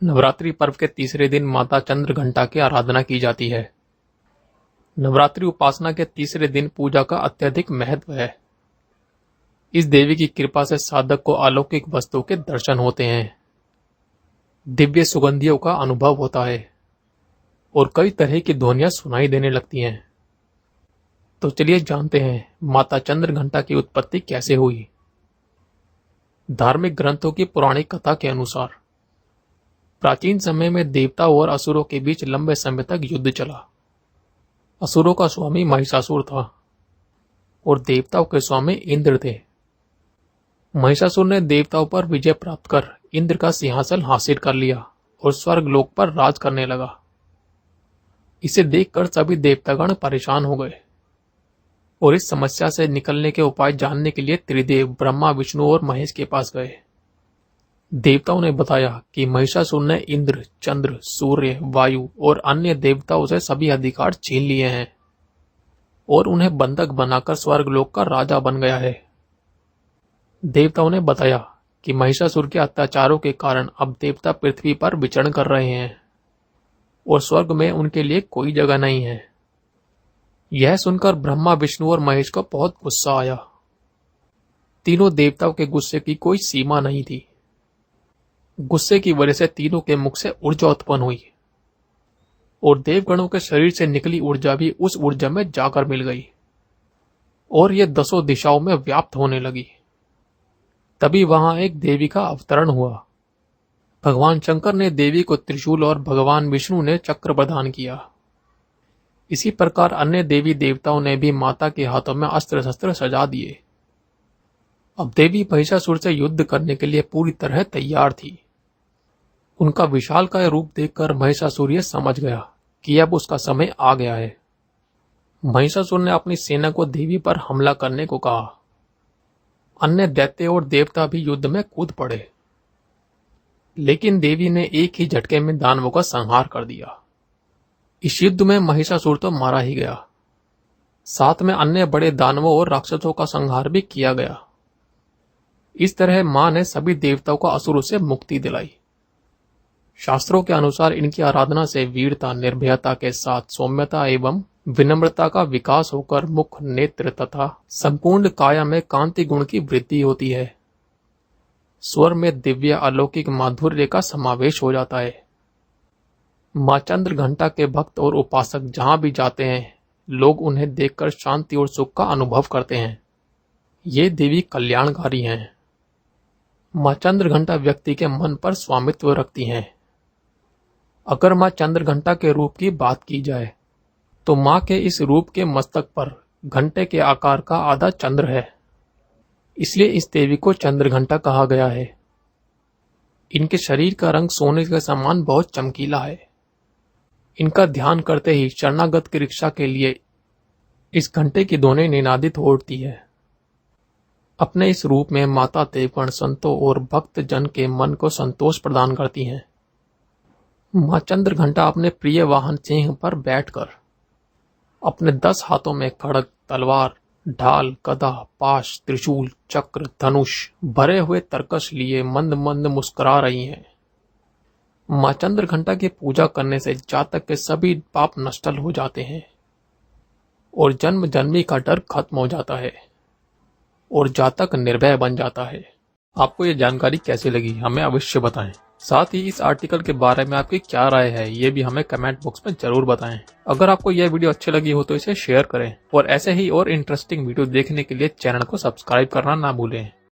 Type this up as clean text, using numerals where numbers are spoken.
नवरात्रि पर्व के तीसरे दिन माता चंद्रघंटा की आराधना की जाती है। नवरात्रि उपासना के तीसरे दिन पूजा का अत्यधिक महत्व है। इस देवी की कृपा से साधक को अलौकिक वस्तुओं के दर्शन होते हैं, दिव्य सुगंधियों का अनुभव होता है और कई तरह की ध्वनियां सुनाई देने लगती हैं। तो चलिए जानते हैं माता चंद्रघंटा की उत्पत्ति कैसे हुई। धार्मिक ग्रंथों की पौराणिक कथा के अनुसार प्राचीन समय में देवताओं और असुरों के बीच लंबे समय तक युद्ध चला। असुरों का स्वामी महिषासुर था और देवताओं के स्वामी इंद्र थे। महिषासुर ने देवताओं पर विजय प्राप्त कर इंद्र का सिंहासन हासिल कर लिया और स्वर्ग लोक पर राज करने लगा। इसे देखकर सभी देवतागण परेशान हो गए और इस समस्या से निकलने के उपाय जानने के लिए त्रिदेव ब्रह्मा, विष्णु और महेश के पास गए। देवताओं ने बताया कि महिषासुर ने इंद्र, चंद्र, सूर्य, वायु और अन्य देवताओं से सभी अधिकार छीन लिए हैं और उन्हें बंधक बनाकर स्वर्गलोक का राजा बन गया है। देवताओं ने बताया कि महिषासुर के अत्याचारों के कारण अब देवता पृथ्वी पर विचरण कर रहे हैं और स्वर्ग में उनके लिए कोई जगह नहीं है। यह सुनकर ब्रह्मा, विष्णु और महेश को बहुत गुस्सा आया। तीनों देवताओं के गुस्से की कोई सीमा नहीं थी। गुस्से की वजह से तीनों के मुख से ऊर्जा उत्पन्न हुई और देवगणों के शरीर से निकली ऊर्जा भी उस ऊर्जा में जाकर मिल गई और यह 10 दिशाओं में व्याप्त होने लगी। तभी वहां एक देवी का अवतरण हुआ। भगवान शंकर ने देवी को त्रिशूल और भगवान विष्णु ने चक्र प्रदान किया। इसी प्रकार अन्य देवी देवताओं ने भी माता के हाथों में अस्त्र शस्त्र सजा दिए। अब देवी महिषासुर से युद्ध करने के लिए पूरी तरह तैयार थी। उनका विशालकाय रूप देखकर महिषासुर यह समझ गया कि अब उसका समय आ गया है। महिषासुर ने अपनी सेना को देवी पर हमला करने को कहा। अन्य दैत्य और देवता भी युद्ध में कूद पड़े, लेकिन देवी ने एक ही झटके में दानवों का संहार कर दिया। इस युद्ध में महिषासुर तो मारा ही गया, साथ में अन्य बड़े दानवों और राक्षसों का संहार भी किया गया। इस तरह मां ने सभी देवताओं को असुरों से मुक्ति दिलाई। शास्त्रों के अनुसार इनकी आराधना से वीरता, निर्भयता के साथ सौम्यता एवं विनम्रता का विकास होकर मुख, नेत्र तथा संपूर्ण काया में कांति गुण की वृद्धि होती है। स्वर में दिव्य अलौकिक माधुर्य का समावेश हो जाता है। मां चंद्रघंटा के भक्त और उपासक जहां भी जाते हैं, लोग उन्हें देखकर शांति और सुख का अनुभव करते हैं। ये देवी कल्याणकारी हैं। मां चंद्रघंटा व्यक्ति के मन पर स्वामित्व रखती हैं। अगर मां चंद्रघंटा के रूप की बात की जाए तो मां के इस रूप के मस्तक पर घंटे के आकार का आधा चंद्र है, इसलिए इस देवी को चंद्रघंटा कहा गया है। इनके शरीर का रंग सोने के समान बहुत चमकीला है। इनका ध्यान करते ही शरणागत की रक्षा के लिए इस घंटे की ध्वनि निनादित हो उठती है। अपने इस रूप में माता देवगण, संतों और भक्त जन के मन को संतोष प्रदान करती हैं। मां चंद्रघंटा अपने प्रिय वाहन सिंह पर बैठकर अपने 10 हाथों में खड्ग, तलवार, ढाल, गदा, पाश, त्रिशूल, चक्र, धनुष भरे हुए तरकश लिए मंद मंद मुस्कुरा रही हैं। मां चंद्रघंटा की पूजा करने से जातक के सभी पाप नष्ट हो जाते हैं और जन्म जन्मी का डर खत्म हो जाता है और जातक निर्भय बन जाता है। आपको ये जानकारी कैसी लगी हमें अवश्य बताएं। साथ ही इस आर्टिकल के बारे में आपकी क्या राय है ये भी हमें कमेंट बॉक्स में जरूर बताएं। अगर आपको यह वीडियो अच्छी लगी हो तो इसे शेयर करें और ऐसे ही और इंटरेस्टिंग वीडियो देखने के लिए चैनल को सब्सक्राइब करना ना भूलें।